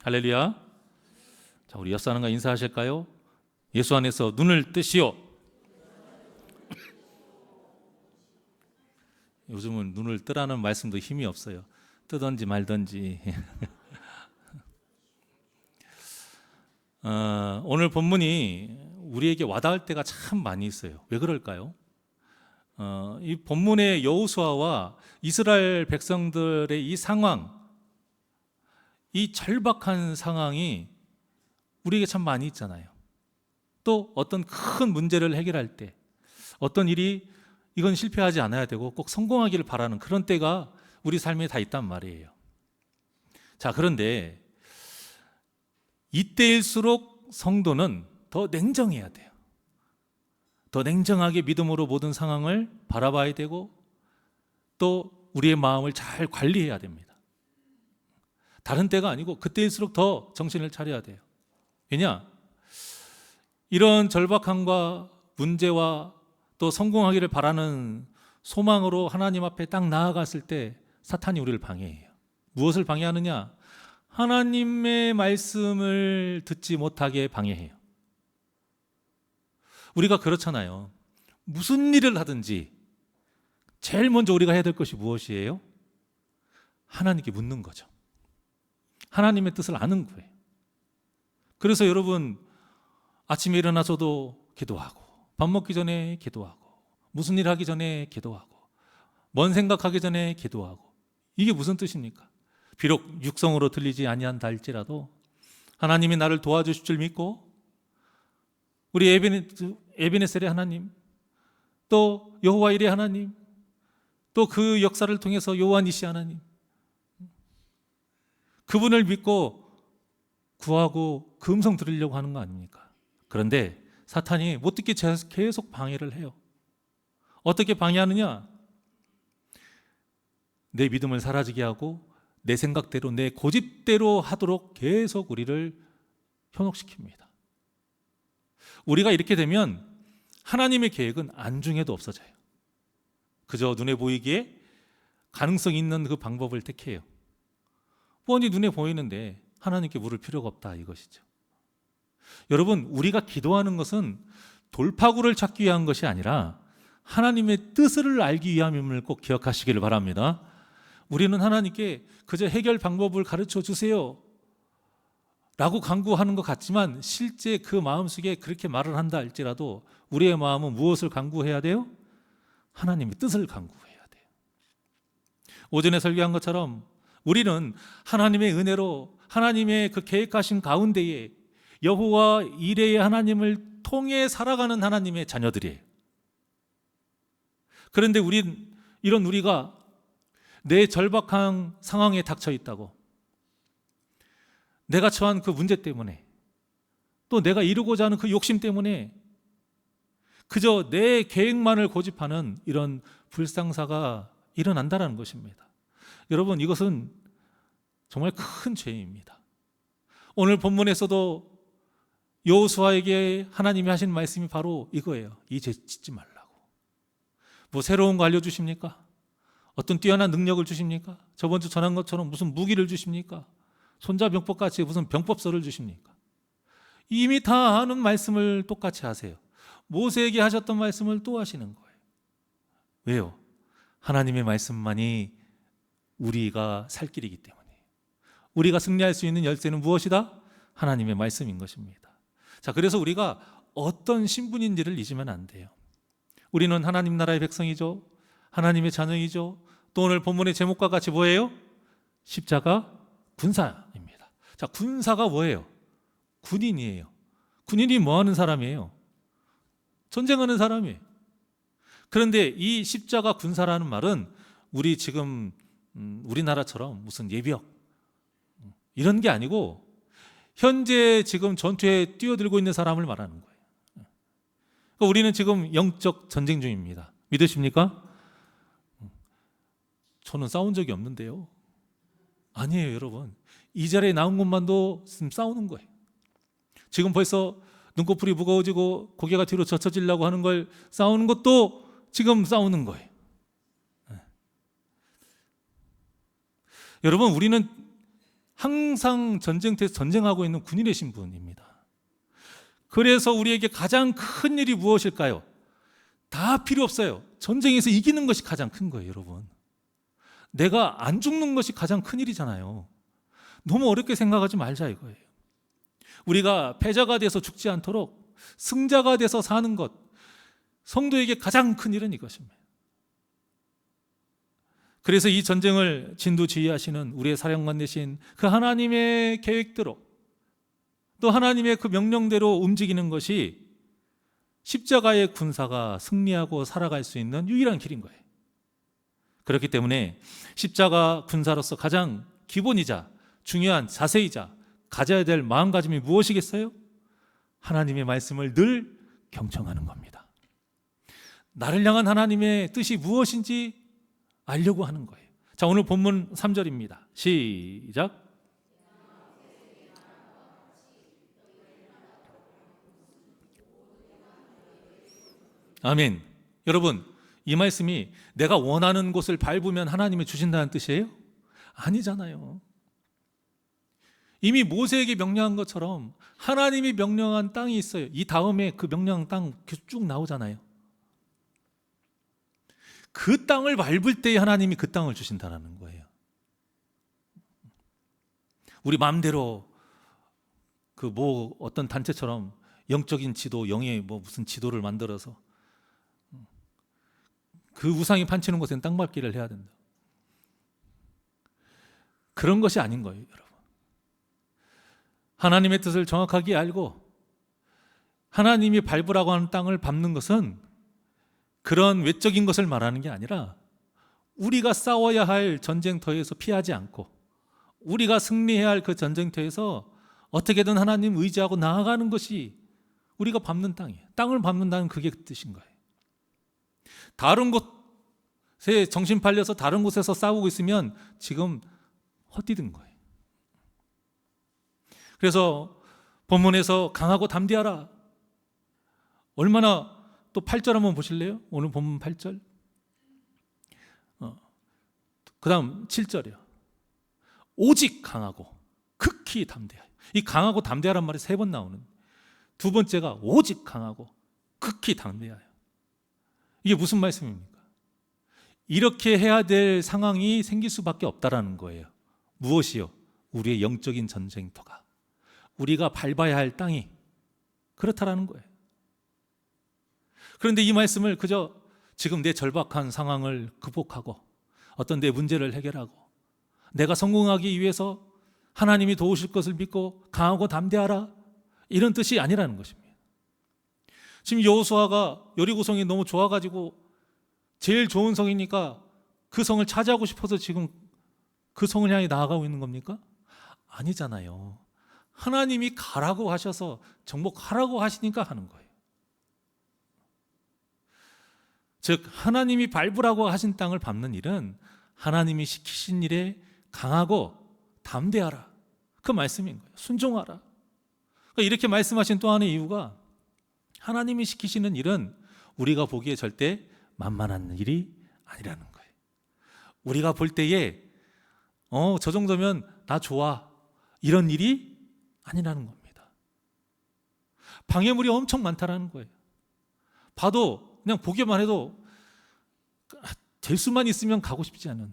할렐루야. 자, 우리 옆 사람과 인사하실까요? 예수 안에서 눈을 뜨시오. 요즘은 눈을 뜨라는 말씀도 힘이 없어요. 뜨든지 말든지. 오늘 본문이 우리에게 와닿을 때가 참 많이 있어요. 왜 그럴까요? 이 본문의 여호수아와 이스라엘 백성들의 이 상황, 이 절박한 상황이 우리에게 참 많이 있잖아요. 또 어떤 큰 문제를 해결할 때, 어떤 일이 이건 실패하지 않아야 되고 꼭 성공하기를 바라는 그런 때가 우리 삶에 다 있단 말이에요. 자, 그런데 이때일수록 성도는 더 냉정해야 돼요. 더 냉정하게 믿음으로 모든 상황을 바라봐야 되고 또 우리의 마음을 잘 관리해야 됩니다. 다른 때가 아니고 그때일수록 더 정신을 차려야 돼요. 왜냐? 이런 절박함과 문제와 또 성공하기를 바라는 소망으로 하나님 앞에 딱 나아갔을 때 사탄이 우리를 방해해요. 무엇을 방해하느냐? 하나님의 말씀을 듣지 못하게 방해해요. 우리가 그렇잖아요. 무슨 일을 하든지 제일 먼저 우리가 해야 될 것이 무엇이에요? 하나님께 묻는 거죠. 하나님의 뜻을 아는 거예요. 그래서 여러분, 아침에 일어나서도 기도하고, 밥 먹기 전에 기도하고, 무슨 일 하기 전에 기도하고, 먼 생각하기 전에 기도하고. 이게 무슨 뜻입니까? 비록 육성으로 들리지 아니한다 할지라도 하나님이 나를 도와주실 줄 믿고, 우리 에베네셀의 하나님, 또 여호와 일의 하나님, 또 그 역사를 통해서 여호와 니시 하나님, 그분을 믿고 구하고 그 음성 들으려고 하는 거 아닙니까? 그런데 사탄이 못 듣게 계속 방해를 해요. 어떻게 방해하느냐? 내 믿음을 사라지게 하고 내 생각대로, 내 고집대로 하도록 계속 우리를 현혹시킵니다. 우리가 이렇게 되면 하나님의 계획은 안중에도 없어져요. 그저 눈에 보이기에 가능성 있는 그 방법을 택해요. 뻔히 눈에 보이는데 하나님께 물을 필요가 없다, 이것이죠. 여러분, 우리가 기도하는 것은 돌파구를 찾기 위한 것이 아니라 하나님의 뜻을 알기 위함임을 꼭 기억하시기를 바랍니다. 우리는 하나님께 그저 해결 방법을 가르쳐 주세요 라고 간구하는 것 같지만 실제 그 마음속에 그렇게 말을 한다 할지라도 우리의 마음은 무엇을 간구해야 돼요? 하나님의 뜻을 간구해야 돼요. 오전에 설교한 것처럼 우리는 하나님의 은혜로 하나님의 그 계획하신 가운데에 여호와 이레의 하나님을 통해 살아가는 하나님의 자녀들이에요. 그런데 우리가 내 절박한 상황에 닥쳐 있다고, 내가 처한 그 문제 때문에, 또 내가 이루고자 하는 그 욕심 때문에 그저 내 계획만을 고집하는 이런 불상사가 일어난다는 것입니다. 여러분, 이것은 정말 큰 죄입니다. 오늘 본문에서도 여호수아에게 하나님이 하신 말씀이 바로 이거예요. 이 죄 짓지 말라고. 뭐 새로운 거 알려주십니까? 어떤 뛰어난 능력을 주십니까? 저번 주 전한 것처럼 무슨 무기를 주십니까? 손자병법같이 무슨 병법서를 주십니까? 이미 다 아는 말씀을 똑같이 하세요. 모세에게 하셨던 말씀을 또 하시는 거예요. 왜요? 하나님의 말씀만이 우리가 살 길이기 때문에. 우리가 승리할 수 있는 열쇠는 무엇이다? 하나님의 말씀인 것입니다. 자, 그래서 우리가 어떤 신분인지를 잊으면 안 돼요. 우리는 하나님 나라의 백성이죠. 하나님의 자녀이죠. 또 오늘 본문의 제목과 같이 뭐예요? 십자가 군사입니다. 자, 군사가 뭐예요? 군인이에요. 군인이 뭐 하는 사람이에요? 전쟁하는 사람이에요. 그런데 이 십자가 군사라는 말은 우리 지금 우리나라처럼 무슨 예비역 이런 게 아니고 현재 지금 전투에 뛰어들고 있는 사람을 말하는 거예요. 그러니까 우리는 지금 영적 전쟁 중입니다. 믿으십니까? 저는 싸운 적이 없는데요. 아니에요, 여러분. 이 자리에 나온 것만도 지금 싸우는 거예요. 지금 벌써 눈꺼풀이 무거워지고 고개가 뒤로 젖혀지려고 하는 걸 싸우는 것도 지금 싸우는 거예요. 여러분, 우리는 항상 전쟁터에서 전쟁하고 있는 군인이신 분입니다. 그래서 우리에게 가장 큰 일이 무엇일까요? 다 필요 없어요. 전쟁에서 이기는 것이 가장 큰 거예요, 여러분. 내가 안 죽는 것이 가장 큰 일이잖아요. 너무 어렵게 생각하지 말자 이거예요. 우리가 패자가 돼서 죽지 않도록 승자가 돼서 사는 것, 성도에게 가장 큰 일은 이것입니다. 그래서 이 전쟁을 진두지휘하시는 우리의 사령관 되신 그 하나님의 계획대로, 또 하나님의 그 명령대로 움직이는 것이 십자가의 군사가 승리하고 살아갈 수 있는 유일한 길인 거예요. 그렇기 때문에 십자가 군사로서 가장 기본이자 중요한 자세이자 가져야 될 마음가짐이 무엇이겠어요? 하나님의 말씀을 늘 경청하는 겁니다. 나를 향한 하나님의 뜻이 무엇인지 알려고 하는 거예요. 자, 오늘 본문 3절입니다. 시작. 아멘. 여러분, 이 말씀이 내가 원하는 곳을 밟으면 하나님이 주신다는 뜻이에요? 아니잖아요. 이미 모세에게 명령한 것처럼 하나님이 명령한 땅이 있어요. 이 다음에 그 명령한 땅 쭉 나오잖아요. 그 땅을 밟을 때에 하나님이 그 땅을 주신다는 거예요. 우리 마음대로 그 어떤 단체처럼 영적인 지도, 영의 무슨 지도를 만들어서 그 우상이 판치는 곳엔 땅 밟기를 해야 된다. 그런 것이 아닌 거예요, 여러분. 하나님의 뜻을 정확하게 알고 하나님이 밟으라고 하는 땅을 밟는 것은 그런 외적인 것을 말하는 게 아니라 우리가 싸워야 할 전쟁터에서 피하지 않고 우리가 승리해야 할 그 전쟁터에서 어떻게든 하나님 의지하고 나아가는 것이 우리가 밟는 땅이에요. 땅을 밟는다는 그게 그 뜻인 거예요. 다른 곳에 정신 팔려서 다른 곳에서 싸우고 있으면 지금 헛디딘 거예요. 그래서 본문에서 강하고 담대하라. 얼마나 또 8절 한번 보실래요? 오늘 본문 8절. 그 다음 7절이요. 오직 강하고 극히 담대하여. 이 강하고 담대하란 말이 3번 나오는. 두 번째가 오직 강하고 극히 담대하여. 이게 무슨 말씀입니까? 이렇게 해야 될 상황이 생길 수밖에 없다라는 거예요. 무엇이요? 우리의 영적인 전쟁터가, 우리가 밟아야 할 땅이 그렇다라는 거예요. 그런데 이 말씀을 그저 지금 내 절박한 상황을 극복하고 어떤 내 문제를 해결하고 내가 성공하기 위해서 하나님이 도우실 것을 믿고 강하고 담대하라, 이런 뜻이 아니라는 것입니다. 지금 여호수아가 여리고성이 너무 좋아가지고 제일 좋은 성이니까 그 성을 차지하고 싶어서 지금 그 성을 향해 나아가고 있는 겁니까? 아니잖아요. 하나님이 가라고 하셔서 정복하라고 하시니까 하는 거예요. 즉 하나님이 밟으라고 하신 땅을 밟는 일은 하나님이 시키신 일에 강하고 담대하라, 그 말씀인 거예요. 순종하라. 그러니까 이렇게 말씀하신 또 하나의 이유가 하나님이 시키시는 일은 우리가 보기에 절대 만만한 일이 아니라는 거예요. 우리가 볼 때에 저 정도면 나 좋아, 이런 일이 아니라는 겁니다. 방해물이 엄청 많다라는 거예요. 봐도 그냥 보기만 해도 될 수만 있으면 가고 싶지 않은.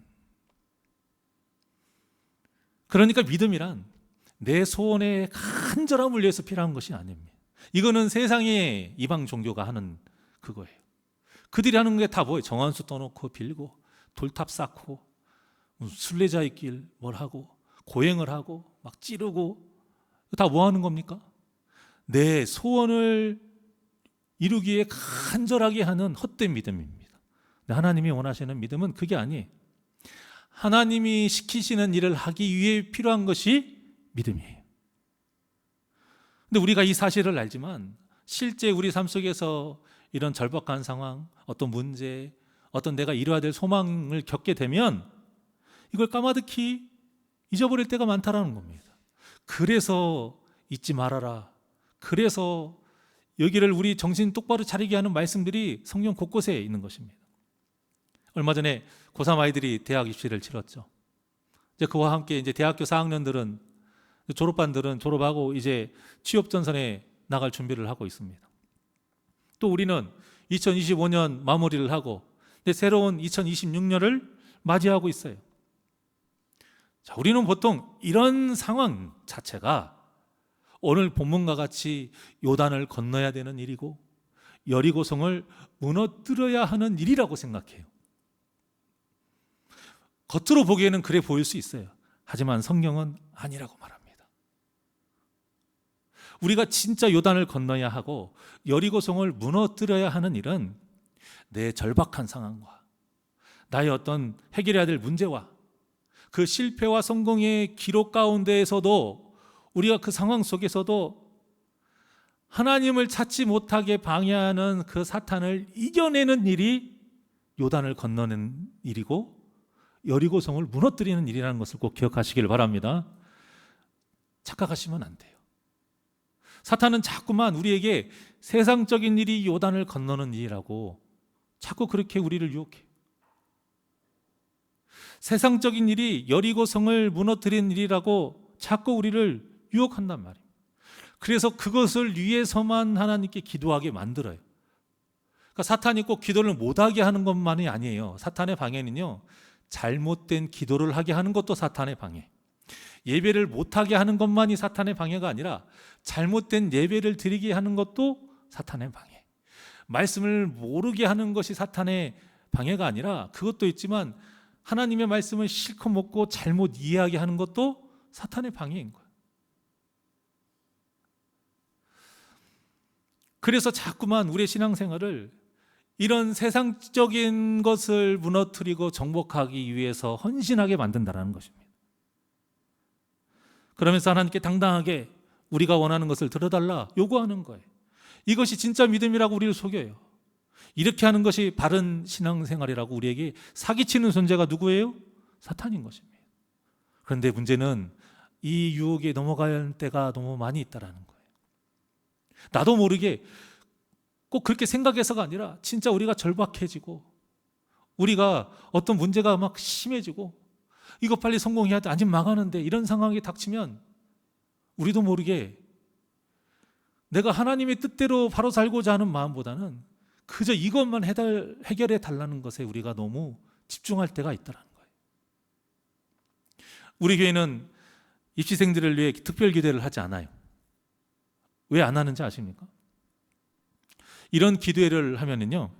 그러니까 믿음이란 내 소원의 간절함을 위해서 필요한 것이 아닙니다. 이거는 세상의 이방 종교가 하는 그거예요. 그들이 하는 게 다 뭐예요? 정한수 떠놓고 빌고 돌탑 쌓고 순례자의 길 뭘 하고 고행을 하고 막 찌르고, 다 뭐 하는 겁니까? 내 소원을 이루기에 간절하게 하는 헛된 믿음입니다. 하나님이 원하시는 믿음은 그게 아니에요. 하나님이 시키시는 일을 하기 위해 필요한 것이 믿음이에요. 근데 우리가 이 사실을 알지만 실제 우리 삶 속에서 이런 절박한 상황, 어떤 문제, 어떤 내가 이루어야 될 소망을 겪게 되면 이걸 까마득히 잊어버릴 때가 많다라는 겁니다. 그래서 잊지 말아라. 그래서 여기를 우리 정신 똑바로 차리게 하는 말씀들이 성경 곳곳에 있는 것입니다. 얼마 전에 고3 아이들이 대학 입시를 치렀죠. 이제 그와 함께 이제 대학교 4학년들은 졸업반들은 졸업하고 이제 취업 전선에 나갈 준비를 하고 있습니다. 또 우리는 2025년 마무리를 하고 근데 새로운 2026년을 맞이하고 있어요. 자, 우리는 보통 이런 상황 자체가 오늘 본문과 같이 요단을 건너야 되는 일이고 여리고성을 무너뜨려야 하는 일이라고 생각해요. 겉으로 보기에는 그래 보일 수 있어요. 하지만 성경은 아니라고 말합니다. 우리가 진짜 요단을 건너야 하고 여리고성을 무너뜨려야 하는 일은 내 절박한 상황과 나의 어떤 해결해야 될 문제와 그 실패와 성공의 기록 가운데에서도 우리가 그 상황 속에서도 하나님을 찾지 못하게 방해하는 그 사탄을 이겨내는 일이 요단을 건너는 일이고 여리고성을 무너뜨리는 일이라는 것을 꼭 기억하시길 바랍니다. 착각하시면 안 돼요. 사탄은 자꾸만 우리에게 세상적인 일이 요단을 건너는 일이라고 자꾸 그렇게 우리를 유혹해요. 세상적인 일이 여리고성을 무너뜨리는 일이라고 자꾸 우리를 유혹한단 말이에요. 그래서 그것을 위해서만 하나님께 기도하게 만들어요. 그러니까 사탄이 꼭 기도를 못하게 하는 것만이 아니에요. 사탄의 방해는요, 잘못된 기도를 하게 하는 것도 사탄의 방해. 예배를 못하게 하는 것만이 사탄의 방해가 아니라 잘못된 예배를 드리게 하는 것도 사탄의 방해. 말씀을 모르게 하는 것이 사탄의 방해가 아니라 그것도 있지만 하나님의 말씀을 실컷 먹고 잘못 이해하게 하는 것도 사탄의 방해인 거예요. 그래서 자꾸만 우리의 신앙생활을 이런 세상적인 것을 무너뜨리고 정복하기 위해서 헌신하게 만든다는 것입니다. 그러면서 하나님께 당당하게 우리가 원하는 것을 들어달라 요구하는 거예요. 이것이 진짜 믿음이라고 우리를 속여요. 이렇게 하는 것이 바른 신앙생활이라고 우리에게 사기치는 존재가 누구예요? 사탄인 것입니다. 그런데 문제는 이 유혹에 넘어갈 때가 너무 많이 있다는 거예요. 나도 모르게 꼭 그렇게 생각해서가 아니라 진짜 우리가 절박해지고 우리가 어떤 문제가 막 심해지고 이거 빨리 성공해야 돼, 아니면 망하는데 이런 상황이 닥치면 우리도 모르게 내가 하나님의 뜻대로 바로 살고자 하는 마음보다는 그저 이것만 해결해 달라는 것에 우리가 너무 집중할 때가 있다는 거예요. 우리 교회는 입시생들을 위해 특별 기도를 하지 않아요. 왜 안 하는지 아십니까? 이런 기도회를 하면은요,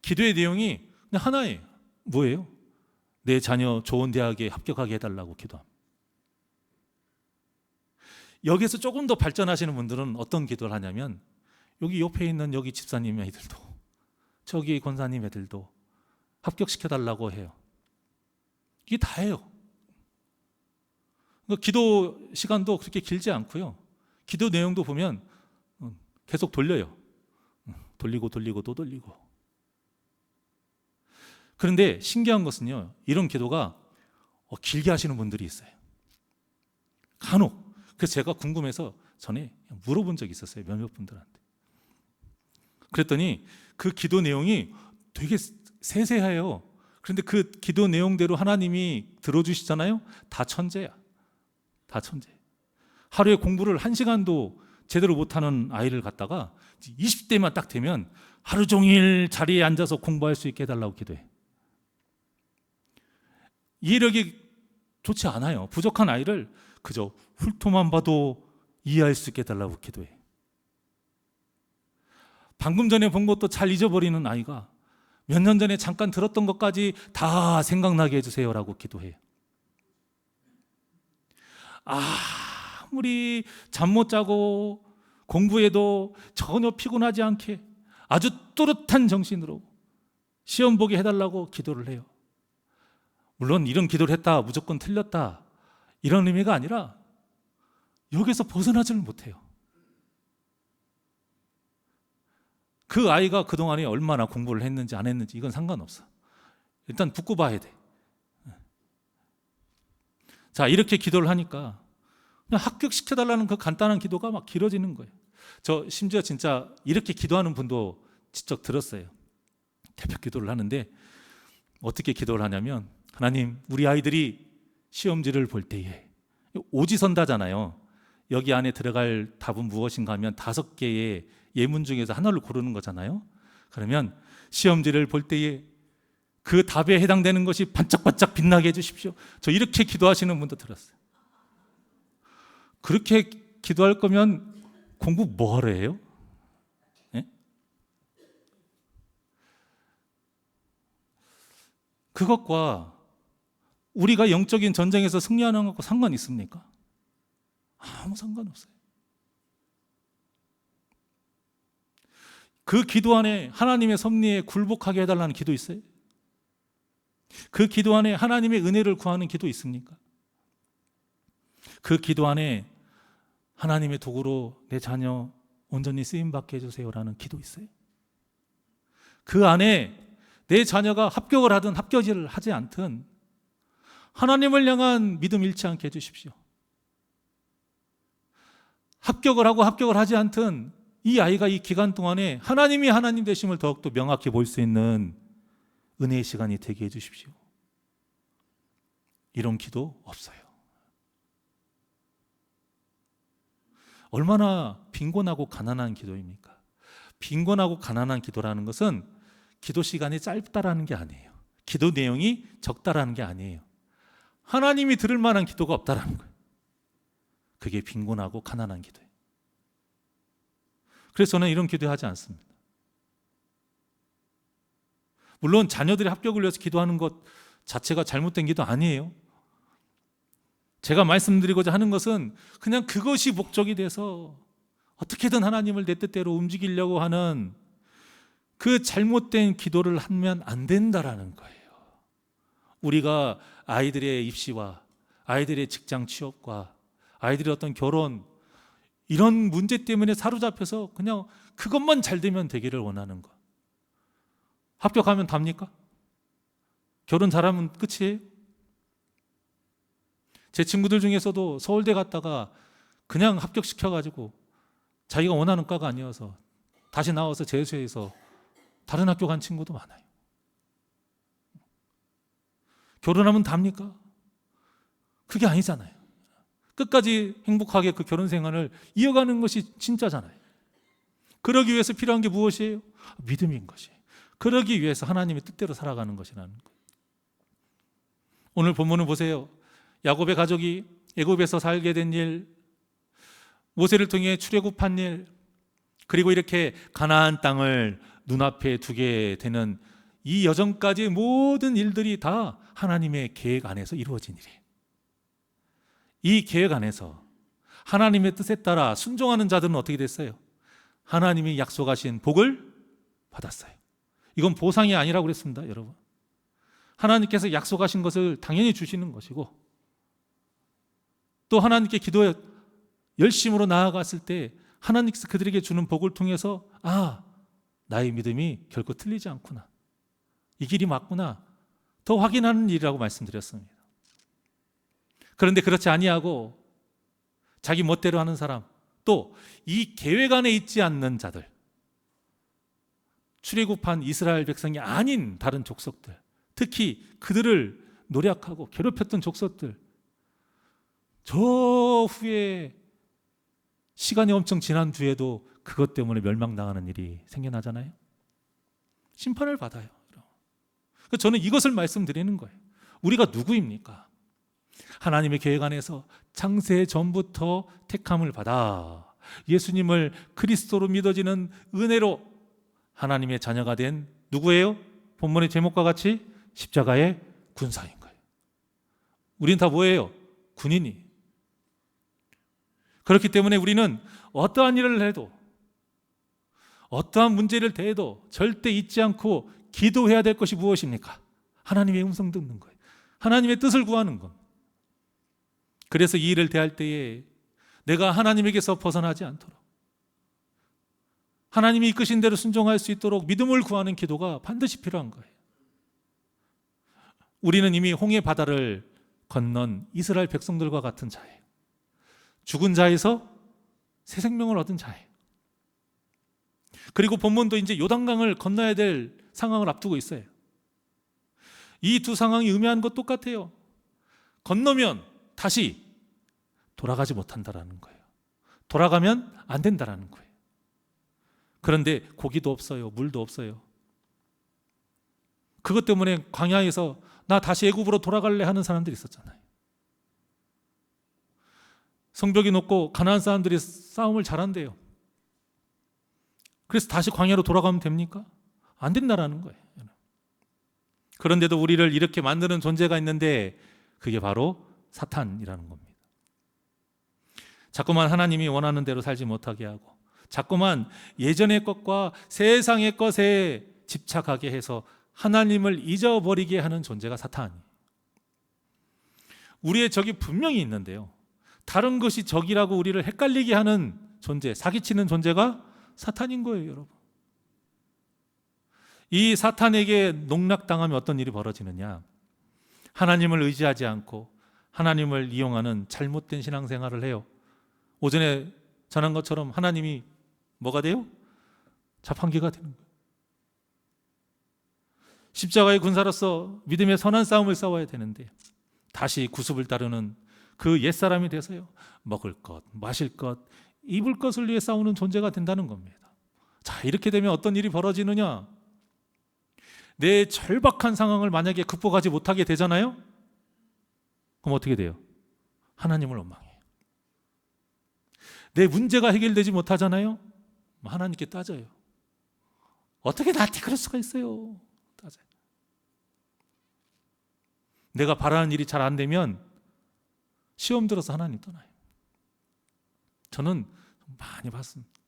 기도의 내용이 그냥 하나예요. 뭐예요? 내 자녀 좋은 대학에 합격하게 해달라고 기도합니다. 여기서 조금 더 발전하시는 분들은 어떤 기도를 하냐면 여기 옆에 있는 여기 집사님 애들도 저기 권사님 애들도 합격시켜달라고 해요. 이게 다예요. 그러니까 기도 시간도 그렇게 길지 않고요. 기도 내용도 보면 계속 돌려요. 돌리고 또 돌리고. 그런데 신기한 것은요, 이런 기도가 길게 하시는 분들이 있어요. 간혹. 그래서 제가 궁금해서 전에 물어본 적이 있었어요. 몇몇 분들한테. 그랬더니 그 기도 내용이 되게 세세해요. 그런데 그 기도 내용대로 하나님이 들어주시잖아요. 다 천재야. 다 천재. 하루에 공부를 1시간도 제대로 못하는 아이를 갖다가 20대만 딱 되면 하루 종일 자리에 앉아서 공부할 수 있게 해달라고 기도해. 이해력이 좋지 않아요. 부족한 아이를 그저 훑어만 봐도 이해할 수 있게 해달라고 기도해. 방금 전에 본 것도 잘 잊어버리는 아이가 몇 년 전에 잠깐 들었던 것까지 다 생각나게 해주세요라고 기도해요. 아무리 잠 못 자고 공부해도 전혀 피곤하지 않게 아주 또렷한 정신으로 시험 보게 해달라고 기도를 해요. 물론 이런 기도를 했다 무조건 틀렸다 이런 의미가 아니라 여기서 벗어나지를 못해요. 그 아이가 그동안에 얼마나 공부를 했는지 안 했는지 이건 상관없어. 일단 붙고 봐야 돼. 자, 이렇게 기도를 하니까 그냥 합격시켜달라는 그 간단한 기도가 막 길어지는 거예요. 저 심지어 진짜 이렇게 기도하는 분도 직접 들었어요. 개벽 기도를 하는데 어떻게 기도를 하냐면, 하나님, 우리 아이들이 시험지를 볼 때에 오지선다잖아요. 여기 안에 들어갈 답은 무엇인가 하면 5개의 예문 중에서 하나를 고르는 거잖아요. 그러면 시험지를 볼 때에 그 답에 해당되는 것이 반짝반짝 빛나게 해주십시오. 저 이렇게 기도하시는 분도 들었어요. 그렇게 기도할 거면 공부 뭐 하러 해요? 네? 그것과 우리가 영적인 전쟁에서 승리하는 것과 상관이 있습니까? 아무 상관없어요. 그 기도 안에 하나님의 섭리에 굴복하게 해달라는 기도 있어요? 그 기도 안에 하나님의 은혜를 구하는 기도 있습니까? 그 기도 안에 하나님의 도구로 내 자녀 온전히 쓰임받게 해주세요라는 기도 있어요? 그 안에 내 자녀가 합격을 하든 합격을 하지 않든 하나님을 향한 믿음 잃지 않게 해주십시오. 합격을 하고 합격을 하지 않든 이 아이가 이 기간 동안에 하나님이 하나님 되심을 더욱더 명확히 볼 수 있는 은혜의 시간이 되게 해주십시오. 이런 기도 없어요. 얼마나 빈곤하고 가난한 기도입니까? 빈곤하고 가난한 기도라는 것은 기도 시간이 짧다라는 게 아니에요. 기도 내용이 적다라는 게 아니에요. 하나님이 들을 만한 기도가 없다라는 거예요. 그게 빈곤하고 가난한 기도예요. 그래서 저는 이런 기도하지 않습니다. 물론 자녀들의 합격을 위해서 기도하는 것 자체가 잘못된 기도 아니에요. 제가 말씀드리고자 하는 것은 그냥 그것이 목적이 돼서 어떻게든 하나님을 내 뜻대로 움직이려고 하는 그 잘못된 기도를 하면 안 된다라는 거예요. 우리가 아이들의 입시와 아이들의 직장 취업과 아이들의 어떤 결혼 이런 문제 때문에 사로잡혀서 그냥 그것만 잘 되면 되기를 원하는 것. 합격하면 답니까? 결혼 잘하면 끝이에요? 제 친구들 중에서도 서울대 갔다가 그냥 합격시켜가지고 자기가 원하는 과가 아니어서 다시 나와서 재수해서 다른 학교 간 친구도 많아요. 결혼하면 답니까? 그게 아니잖아요. 끝까지 행복하게 그 결혼 생활을 이어가는 것이 진짜잖아요. 그러기 위해서 필요한 게 무엇이에요? 믿음인 것이에요. 그러기 위해서 하나님의 뜻대로 살아가는 것이라는 거예요. 오늘 본문을 보세요. 야곱의 가족이 애굽에서 살게 된 일, 모세를 통해 출애굽한 일, 그리고 이렇게 가나안 땅을 눈앞에 두게 되는 이 여정까지의 모든 일들이 다 하나님의 계획 안에서 이루어진 일이에요. 이 계획 안에서 하나님의 뜻에 따라 순종하는 자들은 어떻게 됐어요? 하나님이 약속하신 복을 받았어요. 이건 보상이 아니라고 그랬습니다, 여러분. 하나님께서 약속하신 것을 당연히 주시는 것이고, 또 하나님께 기도에 열심으로 나아갔을 때 하나님께서 그들에게 주는 복을 통해서 나의 믿음이 결코 틀리지 않구나, 이 길이 맞구나, 더 확인하는 일이라고 말씀드렸습니다. 그런데 그렇지 아니하고 자기 멋대로 하는 사람, 또 이 계획 안에 있지 않는 자들, 출애굽한 이스라엘 백성이 아닌 다른 족속들, 특히 그들을 노략하고 괴롭혔던 족속들, 저 후에 시간이 엄청 지난 뒤에도 그것 때문에 멸망당하는 일이 생겨나잖아요. 심판을 받아요. 그래서 저는 이것을 말씀드리는 거예요. 우리가 누구입니까? 하나님의 계획 안에서 창세 전부터 택함을 받아 예수님을 그리스도로 믿어지는 은혜로 하나님의 자녀가 된 누구예요? 본문의 제목과 같이 십자가의 군사인 거예요. 우린 다 뭐예요? 군인이. 그렇기 때문에 우리는 어떠한 일을 해도, 어떠한 문제를 대해도 절대 잊지 않고 기도해야 될 것이 무엇입니까? 하나님의 음성 듣는 거예요. 하나님의 뜻을 구하는 것. 그래서 이 일을 대할 때에 내가 하나님에게서 벗어나지 않도록, 하나님이 이끄신 대로 순종할 수 있도록 믿음을 구하는 기도가 반드시 필요한 거예요. 우리는 이미 홍해 바다를 건넌 이스라엘 백성들과 같은 자예요. 죽은 자에서 새 생명을 얻은 자예요. 그리고 본문도 이제 요단강을 건너야 될 상황을 앞두고 있어요. 이 두 상황이 의미하는 것 똑같아요. 건너면 다시 돌아가지 못한다라는 거예요. 돌아가면 안 된다라는 거예요. 그런데 고기도 없어요. 물도 없어요. 그것 때문에 광야에서 나 다시 애굽으로 돌아갈래 하는 사람들이 있었잖아요. 성벽이 높고 가나안 사람들이 싸움을 잘한대요. 그래서 다시 광야로 돌아가면 됩니까? 안 된다라는 거예요. 그런데도 우리를 이렇게 만드는 존재가 있는데 그게 바로 사탄이라는 겁니다. 자꾸만 하나님이 원하는 대로 살지 못하게 하고 자꾸만 예전의 것과 세상의 것에 집착하게 해서 하나님을 잊어버리게 하는 존재가 사탄이에요. 우리의 적이 분명히 있는데요, 다른 것이 적이라고 우리를 헷갈리게 하는 존재, 사기치는 존재가 사탄인 거예요, 여러분. 이 사탄에게 농락당하면 어떤 일이 벌어지느냐? 하나님을 의지하지 않고 하나님을 이용하는 잘못된 신앙생활을 해요. 오전에 전한 것처럼 하나님이 뭐가 돼요? 자판기가 되는 거예요. 십자가의 군사로서 믿음의 선한 싸움을 싸워야 되는데 다시 구습을 따르는 그 옛사람이 돼서요, 먹을 것, 마실 것, 입을 것을 위해 싸우는 존재가 된다는 겁니다. 자, 이렇게 되면 어떤 일이 벌어지느냐? 내 절박한 상황을 만약에 극복하지 못하게 되잖아요? 그럼 어떻게 돼요? 하나님을 원망해요. 내 문제가 해결되지 못하잖아요? 하나님께 따져요. 어떻게 나한테 그럴 수가 있어요? 따져요. 내가 바라는 일이 잘 안 되면 시험 들어서 하나님 떠나요. 저는 많이 봤습니다.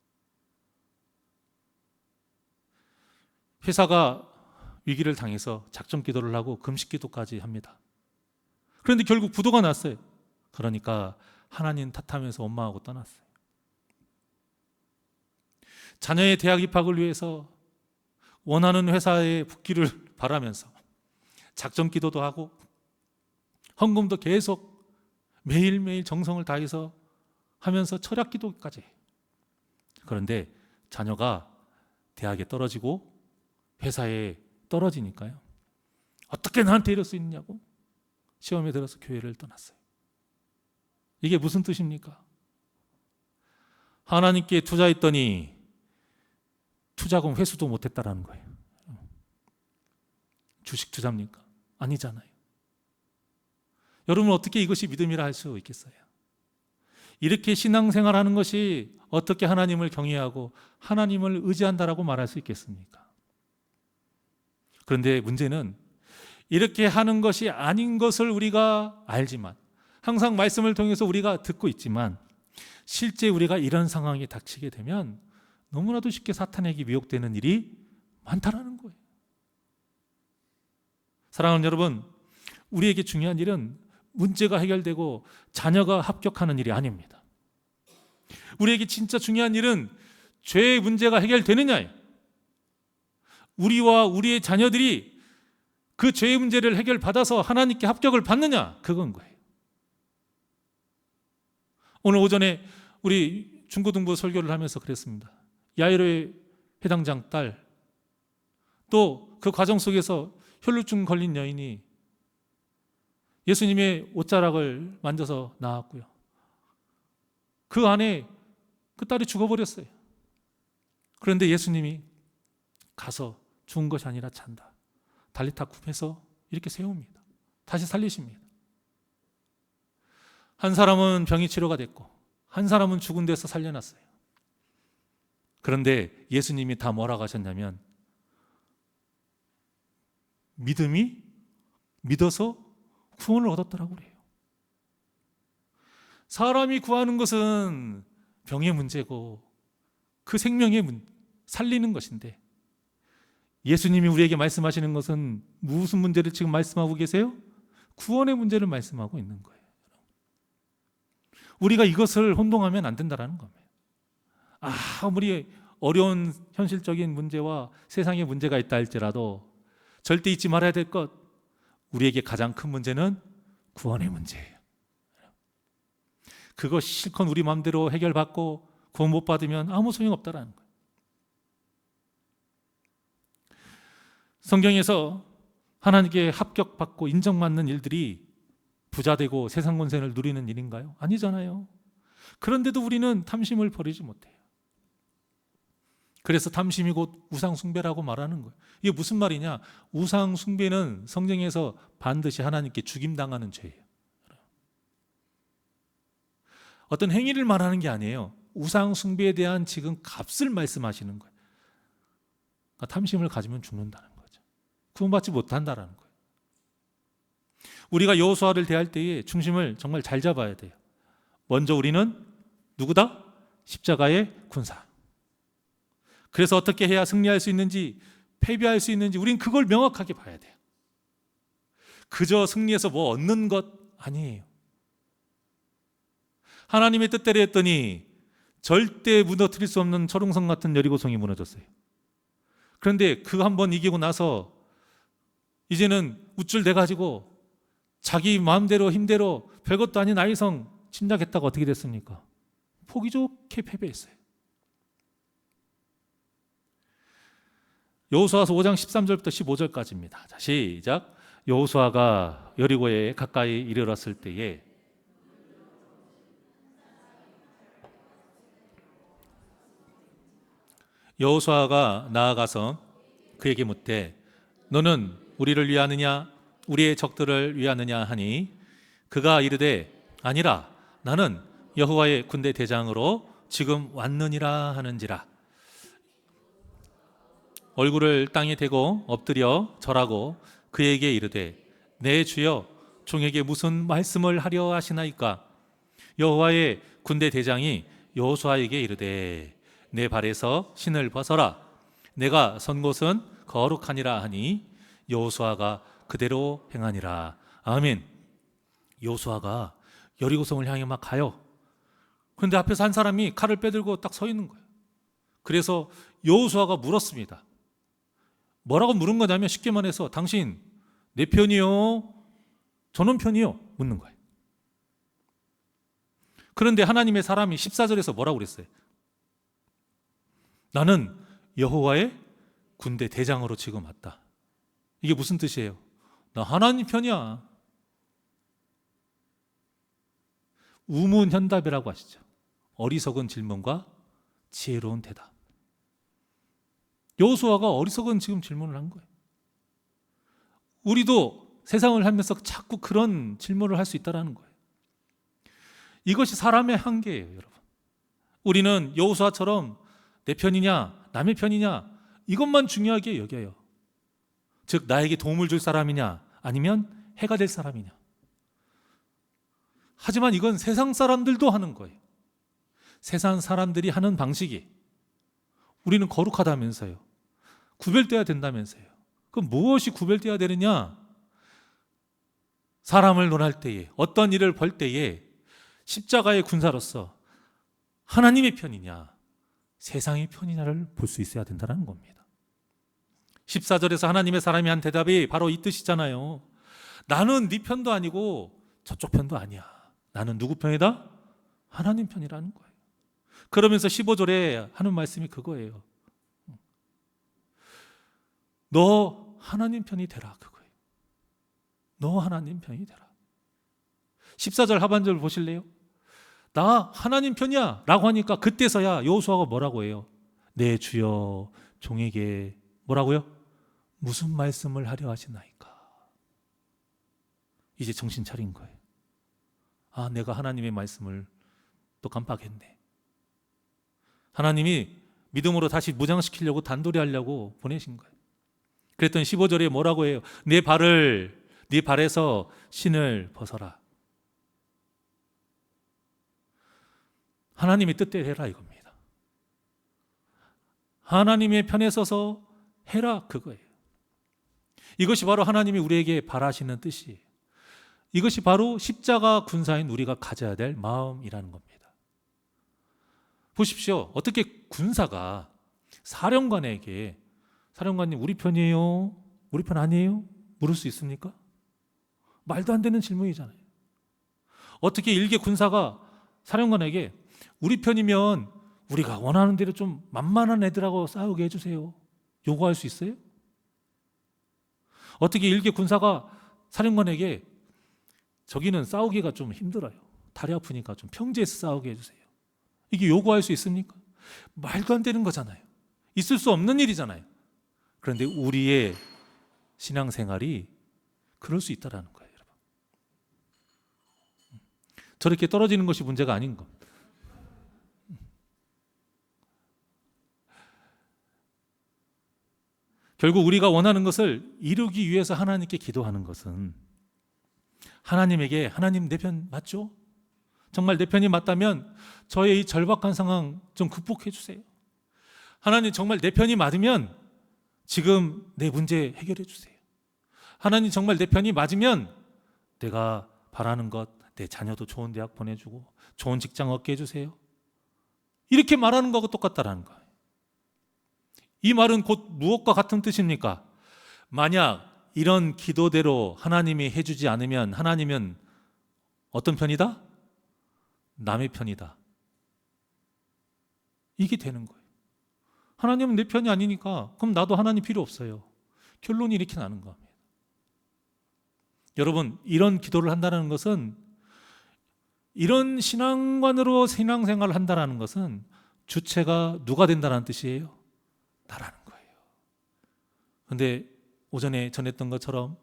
회사가 위기를 당해서 작전 기도를 하고 금식 기도까지 합니다. 그런데 결국 부도가 났어요. 그러니까 하나님 탓하면서 원망하고 떠났어요. 자녀의 대학 입학을 위해서 원하는 회사에 붙기를 바라면서 작전 기도도 하고 헌금도 계속 매일매일 정성을 다해서 하면서 철학 기도까지 해요. 그런데 자녀가 대학에 떨어지고 회사에 떨어지니까요, 어떻게 나한테 이럴 수 있냐고 시험에 들어서 교회를 떠났어요. 이게 무슨 뜻입니까? 하나님께 투자했더니 투자금 회수도 못했다라는 거예요. 주식 투자입니까? 아니잖아요. 여러분, 어떻게 이것이 믿음이라 할 수 있겠어요? 이렇게 신앙생활하는 것이 어떻게 하나님을 경외하고 하나님을 의지한다라고 말할 수 있겠습니까? 그런데 문제는 이렇게 하는 것이 아닌 것을 우리가 알지만, 항상 말씀을 통해서 우리가 듣고 있지만, 실제 우리가 이런 상황이 닥치게 되면 너무나도 쉽게 사탄에게 미혹되는 일이 많다라는 거예요. 사랑하는 여러분, 우리에게 중요한 일은 문제가 해결되고 자녀가 합격하는 일이 아닙니다. 우리에게 진짜 중요한 일은 죄의 문제가 해결되느냐예요. 우리와 우리의 자녀들이 그 죄의 문제를 해결받아서 하나님께 합격을 받느냐, 그건 거예요. 오늘 오전에 우리 중고등부 설교를 하면서 그랬습니다. 야이로의 회당장 딸, 또 그 과정 속에서 혈루증 걸린 여인이 예수님의 옷자락을 만져서 나았고요, 그 안에 그 딸이 죽어버렸어요. 그런데 예수님이 가서 죽은 것이 아니라 잔다, 달리타 쿰해서 이렇게 세웁니다. 다시 살리십니다. 한 사람은 병이 치료가 됐고 한 사람은 죽은 데서 살려놨어요. 그런데 예수님이 다 뭐라고 하셨냐면, 믿음이 믿어서 구원을 얻었더라고 그래요. 사람이 구하는 것은 병의 문제고 그 생명의 살리는 것인데, 예수님이 우리에게 말씀하시는 것은 무슨 문제를 지금 말씀하고 계세요? 구원의 문제를 말씀하고 있는 거예요. 우리가 이것을 혼동하면 안 된다는 겁니다. 아무리 어려운 현실적인 문제와 세상의 문제가 있다 할지라도 절대 잊지 말아야 될 것, 우리에게 가장 큰 문제는 구원의 문제예요. 그거 실컷 우리 마음대로 해결받고 구원 못 받으면 아무 소용없다라는 거예요. 성경에서 하나님께 합격받고 인정받는 일들이 부자 되고 세상 권세를 누리는 일인가요? 아니잖아요. 그런데도 우리는 탐심을 버리지 못해요. 그래서 탐심이 곧 우상 숭배라고 말하는 거예요. 이게 무슨 말이냐? 우상 숭배는 성경에서 반드시 하나님께 죽임당하는 죄예요. 어떤 행위를 말하는 게 아니에요. 우상 숭배에 대한 지금 값을 말씀하시는 거예요. 그러니까 탐심을 가지면 죽는다는 거죠. 구원받지 못한다는 거예요. 우리가 여호수아를 대할 때에 중심을 정말 잘 잡아야 돼요. 먼저 우리는 누구다? 십자가의 군사. 그래서 어떻게 해야 승리할 수 있는지, 패배할 수 있는지 우린 그걸 명확하게 봐야 돼요. 그저 승리해서 뭐 얻는 것 아니에요. 하나님의 뜻대로 했더니 절대 무너뜨릴 수 없는 철옹성 같은 여리고성이 무너졌어요. 그런데 그 한 번 이기고 나서 이제는 우쭐대가지고 자기 마음대로 힘대로 별것도 아닌 아이성 침략했다가 어떻게 됐습니까? 보기 좋게 패배했어요. 여호수아서 5장 13절부터 15절까지입니다. 자, 시작. 여호수아가 여리고에 가까이 이르렀을 때에 여호수아가 나아가서 그에게 묻되 너는 우리를 위하느냐 우리의 적들을 위하느냐 하니 그가 이르되 아니라 나는 여호와의 군대 대장으로 지금 왔느니라 하는지라. 얼굴을 땅에 대고 엎드려 절하고 그에게 이르되 내 주여 종에게 무슨 말씀을 하려 하시나이까. 여호와의 군대 대장이 여호수아에게 이르되 내 발에서 신을 벗어라. 내가 선 곳은 거룩하니라 하니 여호수아가 그대로 행하니라. 아멘. 여호수아가 여리고성을 향해 막 가요. 그런데 앞에서 한 사람이 칼을 빼들고 딱 서 있는 거예요. 그래서 여호수아가 물었습니다. 뭐라고 물은 거냐면 쉽게 말해서 당신 내 편이요? 저놈 편이요? 묻는 거예요. 그런데 하나님의 사람이 14절에서 뭐라고 그랬어요? 나는 여호와의 군대 대장으로 지금 왔다. 이게 무슨 뜻이에요? 나 하나님 편이야. 우문현답이라고 하시죠. 어리석은 질문과 지혜로운 대답. 여호수아가 어리석은 지금 질문을 한 거예요. 우리도 세상을 하면서 자꾸 그런 질문을 할 수 있다는 거예요. 이것이 사람의 한계예요, 여러분. 우리는 여호수아처럼 내 편이냐 남의 편이냐 이것만 중요하게 여겨요. 즉 나에게 도움을 줄 사람이냐 아니면 해가 될 사람이냐. 하지만 이건 세상 사람들도 하는 거예요. 세상 사람들이 하는 방식이 우리는 거룩하다면서요. 구별돼야 된다면서요. 그럼 무엇이 구별돼야 되느냐? 사람을 논할 때에 어떤 일을 벌 때에 십자가의 군사로서 하나님의 편이냐 세상의 편이냐를 볼 수 있어야 된다는 겁니다. 14절에서 하나님의 사람이 한 대답이 바로 이 뜻이잖아요. 나는 네 편도 아니고 저쪽 편도 아니야. 나는 누구 편이다? 하나님 편이라는 거예요. 그러면서 15절에 하는 말씀이 그거예요. 너 하나님 편이 되라 그거예요. 너 하나님 편이 되라. 14절 하반절 보실래요? 나 하나님 편이야 라고 하니까 그때서야 여호수아가 뭐라고 해요? 내 주여 종에게 뭐라고요? 무슨 말씀을 하려 하시나이까. 이제 정신 차린 거예요. 아, 내가 하나님의 말씀을 또 깜빡했네. 하나님이 믿음으로 다시 무장시키려고 단도리 하려고 보내신 거예요. 그랬더니 15절에 뭐라고 해요? 네 발에서 신을 벗어라. 하나님의 뜻대로 해라 이겁니다. 하나님의 편에 서서 해라 그거예요. 이것이 바로 하나님이 우리에게 바라시는 뜻이에요. 이것이 바로 십자가 군사인 우리가 가져야 될 마음이라는 겁니다. 보십시오. 어떻게 군사가 사령관에게 사령관님 우리 편이에요? 우리 편 아니에요? 물을 수 있습니까? 말도 안 되는 질문이잖아요. 어떻게 일개 군사가 사령관에게 우리 편이면 우리가 원하는 대로 좀 만만한 애들하고 싸우게 해주세요 요구할 수 있어요? 어떻게 일개 군사가 사령관에게 저기는 싸우기가 좀 힘들어요. 다리 아프니까 좀 평지에서 싸우게 해주세요. 이게 요구할 수 있습니까? 말도 안 되는 거잖아요. 있을 수 없는 일이잖아요. 그런데 우리의 신앙생활이 그럴 수 있다는 거예요, 여러분. 저렇게 떨어지는 것이 문제가 아닌 것. 결국 우리가 원하는 것을 이루기 위해서 하나님께 기도하는 것은 하나님에게 하나님 내 편 맞죠? 정말 내 편이 맞다면 저의 이 절박한 상황 좀 극복해 주세요. 하나님 정말 내 편이 맞으면 지금 내 문제 해결해 주세요. 하나님 정말 내 편이 맞으면 내가 바라는 것, 내 자녀도 좋은 대학 보내주고 좋은 직장 얻게 해주세요. 이렇게 말하는 거하고 똑같다라는 거예요. 이 말은 곧 무엇과 같은 뜻입니까? 만약 이런 기도대로 하나님이 해주지 않으면 하나님은 어떤 편이다? 남의 편이다. 이게 되는 거예요. 하나님은 내 편이 아니니까 그럼 나도 하나님 필요 없어요. 결론이 이렇게 나는 겁니다. 여러분, 이런 기도를 한다는 것은, 이런 신앙관으로 신앙생활을 한다는 것은 주체가 누가 된다는 뜻이에요? 나라는 거예요. 그런데 오전에 전했던 것처럼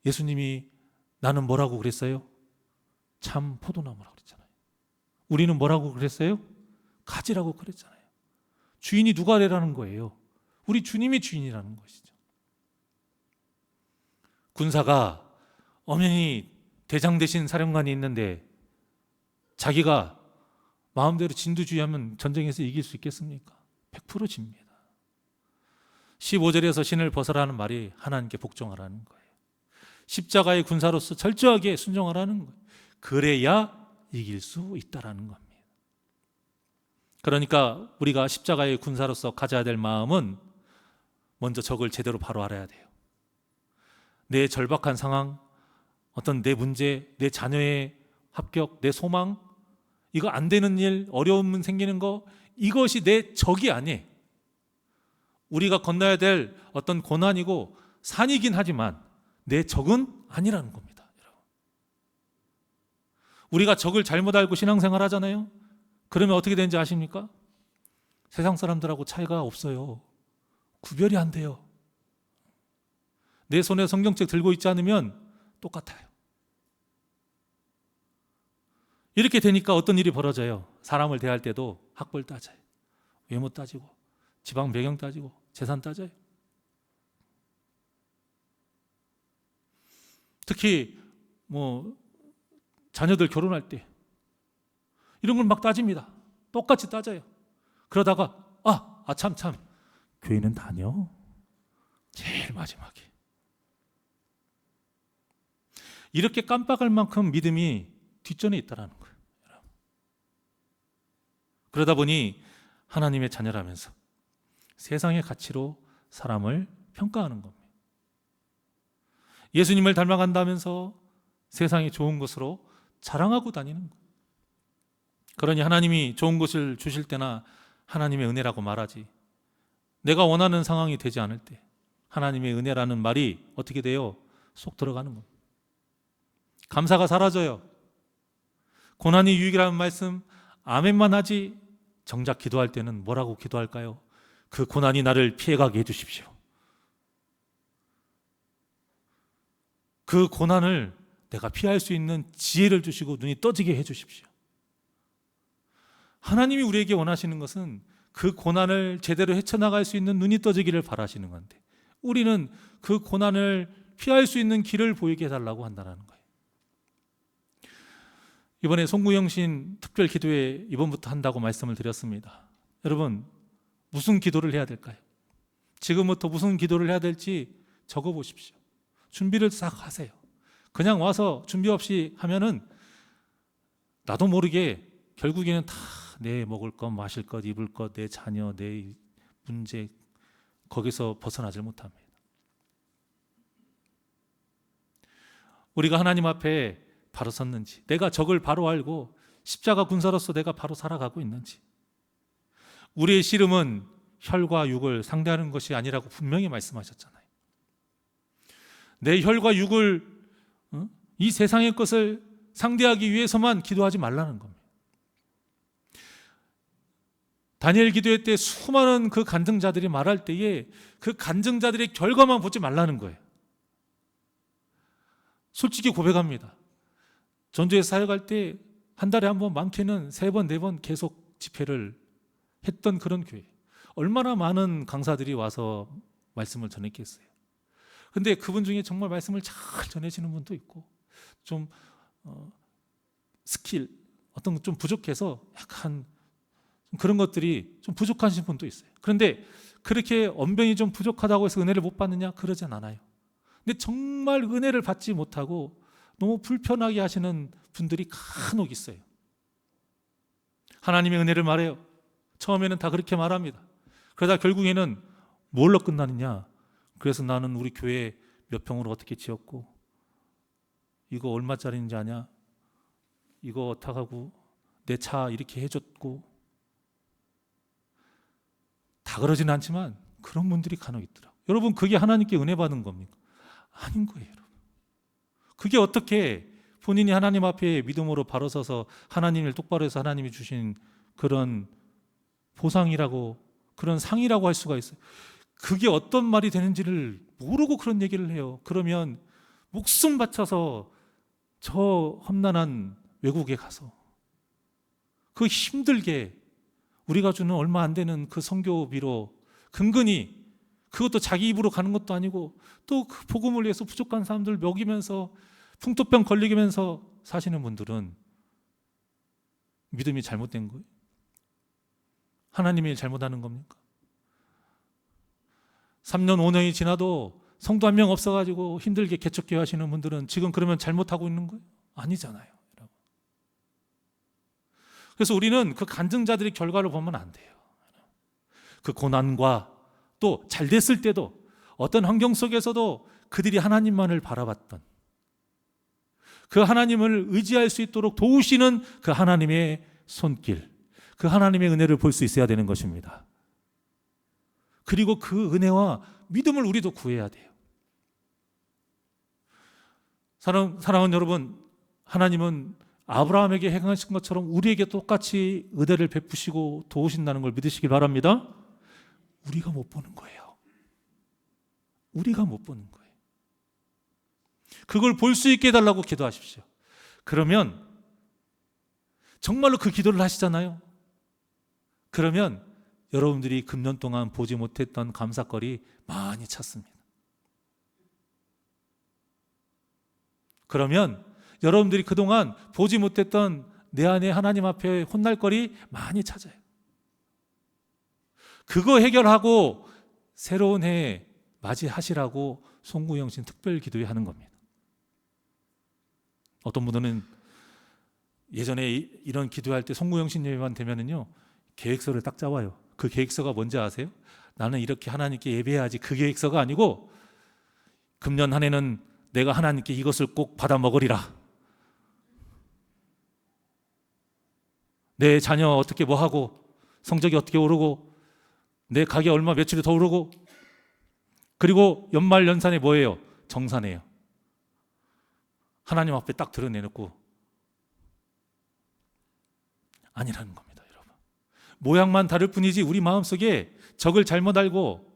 예수님이 나는 뭐라고 그랬어요? 참 포도나무라고 그랬잖아요. 우리는 뭐라고 그랬어요? 가지라고 그랬잖아요. 주인이 누가 되라는 거예요? 우리 주님이 주인이라는 것이죠. 군사가 엄연히 대장 대신 사령관이 있는데 자기가 마음대로 진두지휘하면 전쟁에서 이길 수 있겠습니까? 100% 집니다. 15절에서 신을 벗어라는 말이 하나님께 복종하라는 거예요. 십자가의 군사로서 철저하게 순종하라는 거예요. 그래야 이길 수 있다라는 겁니다. 그러니까 우리가 십자가의 군사로서 가져야 될 마음은 먼저 적을 제대로 바로 알아야 돼요. 내 절박한 상황, 어떤 내 문제, 내 자녀의 합격, 내 소망, 이거 안 되는 일, 어려움 생기는 거, 이것이 내 적이 아니에요. 우리가 건너야 될 어떤 고난이고 산이긴 하지만 내 적은 아니라는 겁니다. 여러분. 우리가 적을 잘못 알고 신앙생활 하잖아요. 그러면 어떻게 되는지 아십니까? 세상 사람들하고 차이가 없어요. 구별이 안 돼요. 내 손에 성경책 들고 있지 않으면 똑같아요. 이렇게 되니까 어떤 일이 벌어져요? 사람을 대할 때도 학벌 따져요. 외모 따지고 지방 배경 따지고 재산 따져요. 특히 자녀들 결혼할 때 이런 걸 막 따집니다. 똑같이 따져요. 그러다가 참 교회는 다녀? 제일 마지막에. 이렇게 깜빡할 만큼 믿음이 뒷전에 있다는 거예요. 그러다 보니 하나님의 자녀라면서 세상의 가치로 사람을 평가하는 겁니다. 예수님을 닮아간다면서 세상이 좋은 것으로 자랑하고 다니는 거예요. 그러니 하나님이 좋은 것을 주실 때나 하나님의 은혜라고 말하지, 내가 원하는 상황이 되지 않을 때 하나님의 은혜라는 말이 어떻게 돼요? 쏙 들어가는 겁니다. 감사가 사라져요. 고난이 유익이라는 말씀 아멘만 하지, 정작 기도할 때는 뭐라고 기도할까요? 그 고난이 나를 피해가게 해주십시오. 그 고난을 내가 피할 수 있는 지혜를 주시고 눈이 떠지게 해주십시오. 하나님이 우리에게 원하시는 것은 그 고난을 제대로 헤쳐나갈 수 있는 눈이 떠지기를 바라시는 건데, 우리는 그 고난을 피할 수 있는 길을 보이게 해달라고 한다는 거예요. 이번에 송구영신 특별 기도회 이번부터 한다고 말씀을 드렸습니다. 여러분, 무슨 기도를 해야 될까요? 지금부터 무슨 기도를 해야 될지 적어보십시오. 준비를 싹 하세요. 그냥 와서 준비 없이 하면은 나도 모르게 결국에는 다 내 먹을 것, 마실 것, 입을 것, 내 자녀, 내 문제, 거기서 벗어나질 못합니다. 우리가 하나님 앞에 바로 섰는지, 내가 적을 바로 알고 십자가 군사로서 내가 바로 살아가고 있는지, 우리의 씨름은 혈과 육을 상대하는 것이 아니라고 분명히 말씀하셨잖아요. 내 혈과 육을 이 세상의 것을 상대하기 위해서만 기도하지 말라는 겁니다. 다니엘 기도회 때 수많은 그 간증자들이 말할 때에 그 간증자들의 결과만 보지 말라는 거예요. 솔직히 고백합니다. 전주에 사역할 때 한 달에 한 번, 많게는 3번, 4번 계속 집회를 했던 그런 교회. 얼마나 많은 강사들이 와서 말씀을 전했겠어요. 근데 그분 중에 정말 말씀을 잘 전해지는 분도 있고, 좀 스킬 어떤 것 좀 부족해서 약간 그런 것들이 좀 부족하신 분도 있어요. 그런데 그렇게 언변이 좀 부족하다고 해서 은혜를 못 받느냐? 그러진 않아요. 근데 정말 은혜를 받지 못하고 너무 불편하게 하시는 분들이 간혹 있어요. 하나님의 은혜를 말해요. 처음에는 다 그렇게 말합니다. 그러다 결국에는 뭘로 끝나느냐? 그래서 나는 우리 교회 몇 평으로 어떻게 지었고, 이거 얼마짜리인지 아냐? 이거 어떡하고, 내 차 이렇게 해줬고. 다 그러지는 않지만 그런 분들이 간혹 있더라고요. 여러분, 그게 하나님께 은혜 받은 겁니까? 아닌 거예요, 여러분. 그게 어떻게 본인이 하나님 앞에 믿음으로 바로 서서 하나님을 똑바로 해서 하나님이 주신 그런 보상이라고, 그런 상이라고 할 수가 있어요? 그게 어떤 말이 되는지를 모르고 그런 얘기를 해요. 그러면 목숨 바쳐서 저 험난한 외국에 가서 그 힘들게 우리가 주는 얼마 안 되는 그 선교비로 근근히, 그것도 자기 입으로 가는 것도 아니고 또 그 복음을 위해서 부족한 사람들 먹이면서 풍토병 걸리면서 사시는 분들은 믿음이 잘못된 거예요? 하나님이 잘못하는 겁니까? 3년 5년이 지나도 성도 한 명 없어가지고 힘들게 개척교회 하시는 분들은 지금 그러면 잘못하고 있는 거예요? 아니잖아요, 여러분. 그래서 우리는 그 간증자들의 결과를 보면 안 돼요. 그 고난과 또 잘 됐을 때도 어떤 환경 속에서도 그들이 하나님만을 바라봤던, 그 하나님을 의지할 수 있도록 도우시는 그 하나님의 손길, 그 하나님의 은혜를 볼 수 있어야 되는 것입니다. 그리고 그 은혜와 믿음을 우리도 구해야 돼요. 사랑하는 여러분, 하나님은 아브라함에게 행하신 것처럼 우리에게 똑같이 은혜를 베푸시고 도우신다는 걸 믿으시길 바랍니다. 우리가 못 보는 거예요. 우리가 못 보는 거예요. 그걸 볼 수 있게 해달라고 기도하십시오. 그러면 정말로 그 기도를 하시잖아요. 그러면 여러분들이 금년 동안 보지 못했던 감사거리 많이 찾습니다. 그러면 여러분들이 그동안 보지 못했던 내 안에 하나님 앞에 혼날 거리 많이 찾아요. 그거 해결하고 새로운 해 맞이하시라고 송구영신 특별 기도회 하는 겁니다. 어떤 분들은 예전에 이런 기도할 때 송구영신 예배만 되면은요, 계획서를 딱 짜와요. 그 계획서가 뭔지 아세요? 나는 이렇게 하나님께 예배해야지. 그 계획서가 아니고, 금년 한 해는 내가 하나님께 이것을 꼭 받아 먹으리라. 내 자녀 어떻게 뭐 하고, 성적이 어떻게 오르고, 내 가게 얼마 매출이 더 오르고, 그리고 연말 연산에 뭐예요? 정산해요. 하나님 앞에 딱 드러내놓고 아니라는 겁니다, 여러분. 모양만 다를 뿐이지 우리 마음속에 적을 잘못 알고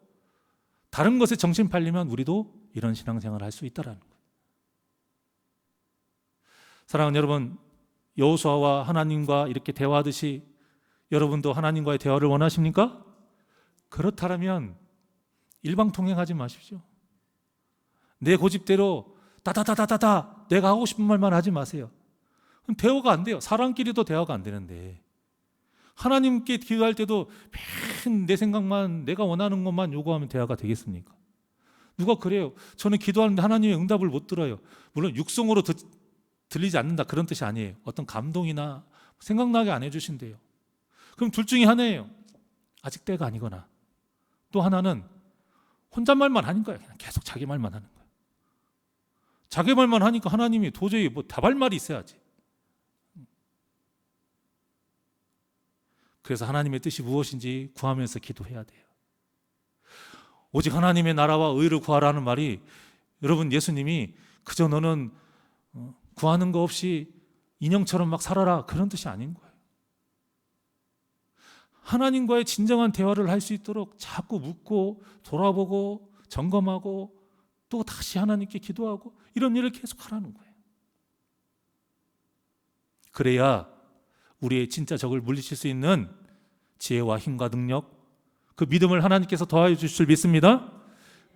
다른 것에 정신 팔리면 우리도 이런 신앙생활을 할 수 있다는 거예요. 사랑하는 여러분, 여호수아와 하나님과 이렇게 대화하듯이 여러분도 하나님과의 대화를 원하십니까? 그렇다면 일방통행하지 마십시오. 내 고집대로 다다다다다다 내가 하고 싶은 말만 하지 마세요. 그럼 대화가 안 돼요. 사람끼리도 대화가 안 되는데, 하나님께 기도할 때도 맨 내 생각만, 내가 원하는 것만 요구하면 대화가 되겠습니까? 누가 그래요? 저는 기도하는데 하나님의 응답을 못 들어요. 물론 육성으로 들리지 않는다 그런 뜻이 아니에요. 어떤 감동이나 생각나게 안 해주신대요. 그럼 둘 중에 하나예요. 아직 때가 아니거나, 또 하나는 혼잣말만 하는 거예요. 그냥 계속 자기 말만 하는 거예요. 자기 말만 하니까 하나님이 도저히 뭐 답할 말이 있어야지. 그래서 하나님의 뜻이 무엇인지 구하면서 기도해야 돼요. 오직 하나님의 나라와 의를 구하라는 말이, 여러분, 예수님이 그저 너는 구하는 거 없이 인형처럼 막 살아라, 그런 뜻이 아닌 거예요. 하나님과의 진정한 대화를 할 수 있도록 자꾸 묻고 돌아보고 점검하고 또 다시 하나님께 기도하고 이런 일을 계속 하라는 거예요. 그래야 우리의 진짜 적을 물리칠 수 있는 지혜와 힘과 능력, 그 믿음을 하나님께서 더하여 주실 줄 믿습니다.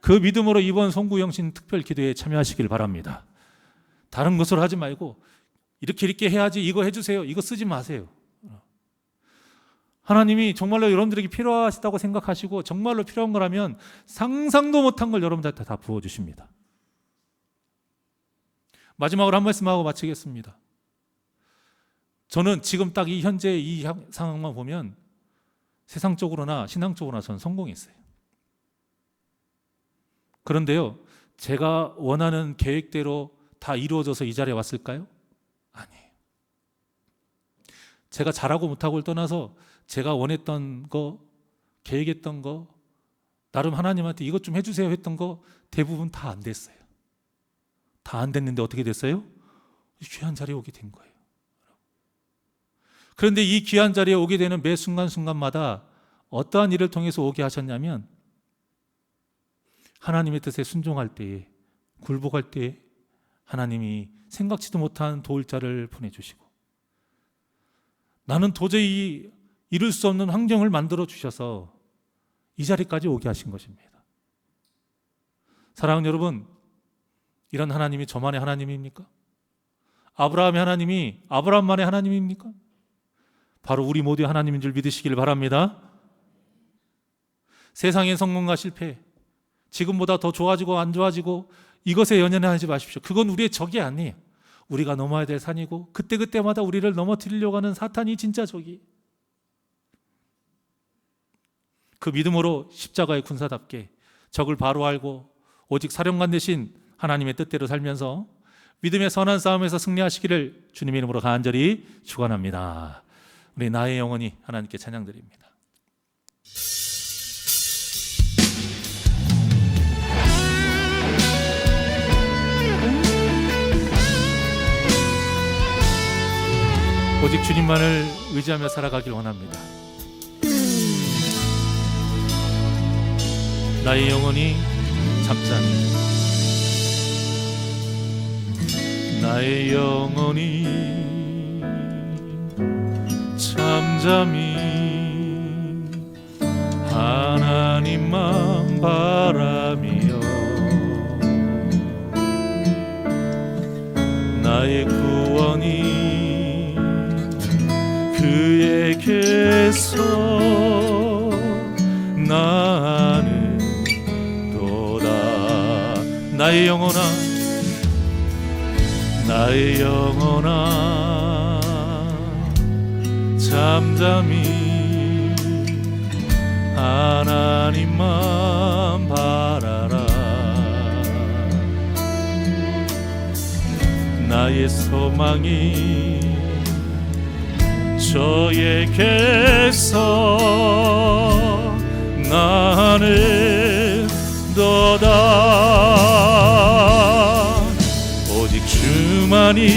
그 믿음으로 이번 송구영신 특별 기도에 참여하시길 바랍니다. 다른 것을 하지 말고 이렇게 해야지, 이거 해주세요, 이거 쓰지 마세요. 하나님이 정말로 여러분들에게 필요하시다고 생각하시고 정말로 필요한 거라면 상상도 못한 걸 여러분들한테 다 부어주십니다. 마지막으로 한 말씀하고 마치겠습니다. 저는 지금 딱 이 현재 이 상황만 보면 세상적으로나 신앙적으로나 저는 성공했어요. 그런데요, 제가 원하는 계획대로 다 이루어져서 이 자리에 왔을까요? 아니에요. 제가 잘하고 못하고를 떠나서 제가 원했던 거, 계획했던 거, 나름 하나님한테 이것 좀 해주세요 했던 거 대부분 다 안 됐어요. 다 안 됐는데 어떻게 됐어요? 귀한 자리에 오게 된 거예요. 그런데 이 귀한 자리에 오게 되는 매 순간순간마다 어떠한 일을 통해서 오게 하셨냐면, 하나님의 뜻에 순종할 때에, 굴복할 때에 하나님이 생각지도 못한 도울 자를 보내주시고, 나는 도저히 이룰 수 없는 환경을 만들어 주셔서 이 자리까지 오게 하신 것입니다. 사랑하는 여러분, 이런 하나님이 저만의 하나님입니까? 아브라함의 하나님이 아브라함만의 하나님입니까? 바로 우리 모두의 하나님인 줄 믿으시길 바랍니다. 세상의 성공과 실패, 지금보다 더 좋아지고 안 좋아지고 이것에 연연하지 마십시오. 그건 우리의 적이 아니에요. 우리가 넘어야 될 산이고 그때그때마다 우리를 넘어뜨리려고 하는 사탄이 진짜 적이. 그 믿음으로 십자가의 군사답게 적을 바로 알고 오직 사령관 대신 하나님의 뜻대로 살면서 믿음의 선한 싸움에서 승리하시기를 주님의 이름으로 간절히 축원합니다. 우리 나의 영혼이 하나님께 찬양드립니다. 오직 주님만을 의지하며 살아가길 원합니다. 나의 영혼이 잠잠히, 나의 영혼이 잠잠히 하나님만 바라며 나의 구원이 그에게서 나는 도다. 나의 영혼아, 나의 영혼아 잠잠히 하나님만 바라라. 나의 소망이 저에게서 나는 너다. 오직 주만이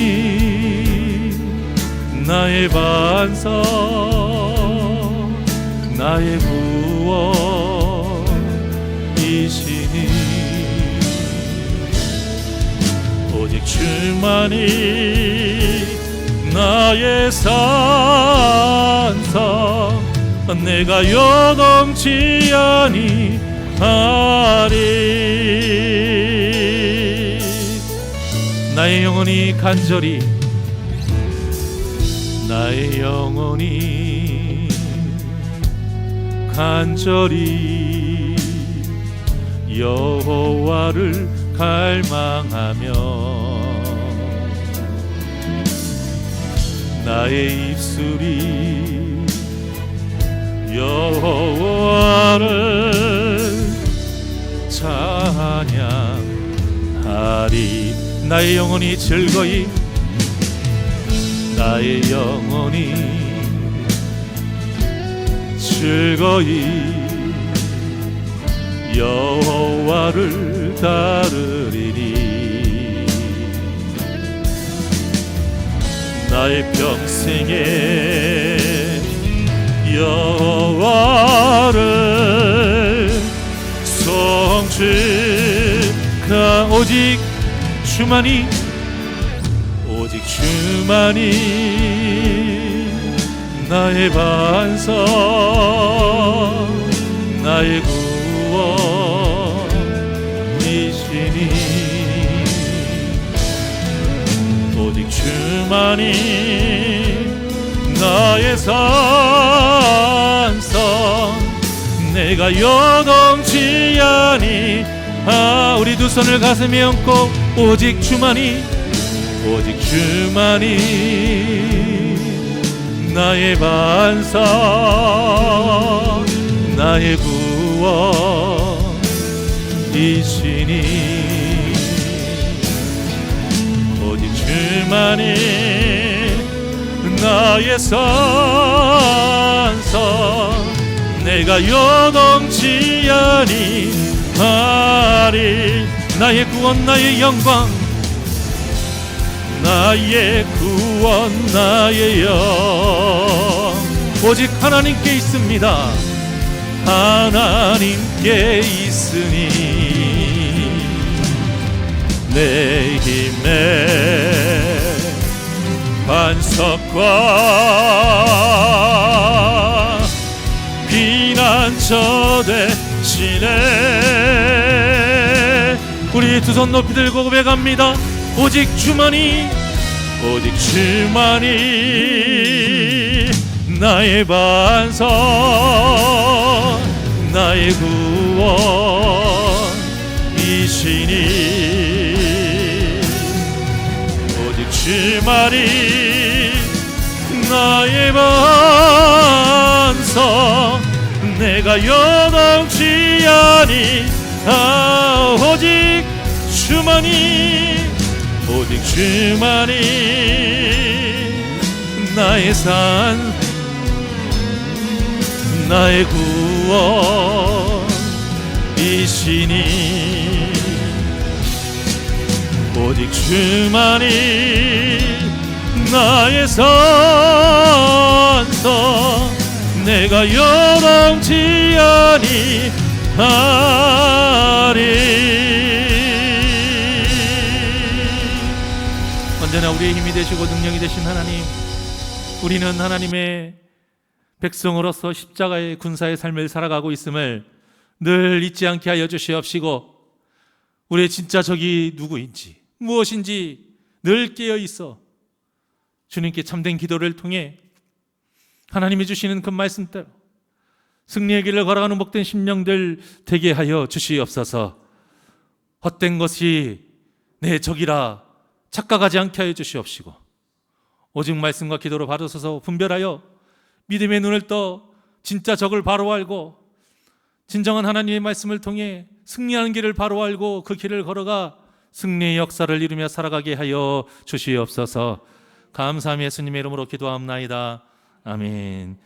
나의 반석, 나의 구원이시니 오직 주만이 나의 산성, 내가 요동치 아니하리. 나의 영혼이 간절히, 나의 영혼이 간절히 여호와를 갈망하며 나의 입술이 여호와를 찬양하리. 나의 영혼이 즐거이, 나의 영혼이 즐거이 여호와를 따르리니 나의 평생에 여호와를 송축하. 오직 주만이, 오직 주만이 나의 반석, 나의 구원이시니. 오직 주만이 나의 산성, 내가 요동치 아니. 우리 두 손을 가슴에 얹고 오직 주만이, 오직 주만이 나의 반석, 나의 구원이시니. 오직 주만이 나의 산성, 내가 요동치 아니하리. 나의 구원, 나의 영광, 나의 구원, 나의 영, 오직 하나님께 있습니다. 하나님께 있으니 내 힘의 반석과 피난처 되시네. 우리 두 손 높이 들고 고백합니다. 오직 주만이, 오직 주만이 나의 반석, 나의 구원이시니. 오직 주만이 나의 반석, 내가 요동치 아니. 오직 주만이, 오직 주만이 나의 산, 나의 구원이시니. 오직 주만이 나의 산성, 내가 요동치 아니하리. 언제나 우리의 힘이 되시고 능력이 되신 하나님, 우리는 하나님의 백성으로서 십자가의 군사의 삶을 살아가고 있음을 늘 잊지 않게 하여 주시옵시고, 우리의 진짜 적이 누구인지 무엇인지 늘 깨어 있어 주님께 참된 기도를 통해 하나님이 주시는 그 말씀대로 승리의 길을 걸어가는 복된 심령들 되게 하여 주시옵소서. 헛된 것이 내 적이라 착각하지 않게 하여 주시옵시고, 오직 말씀과 기도로 바로 서서 분별하여 믿음의 눈을 떠 진짜 적을 바로 알고 진정한 하나님의 말씀을 통해 승리하는 길을 바로 알고 그 길을 걸어가 승리의 역사를 이루며 살아가게 하여 주시옵소서. 감사하며 예수님의 이름으로 기도합나이다. 아멘.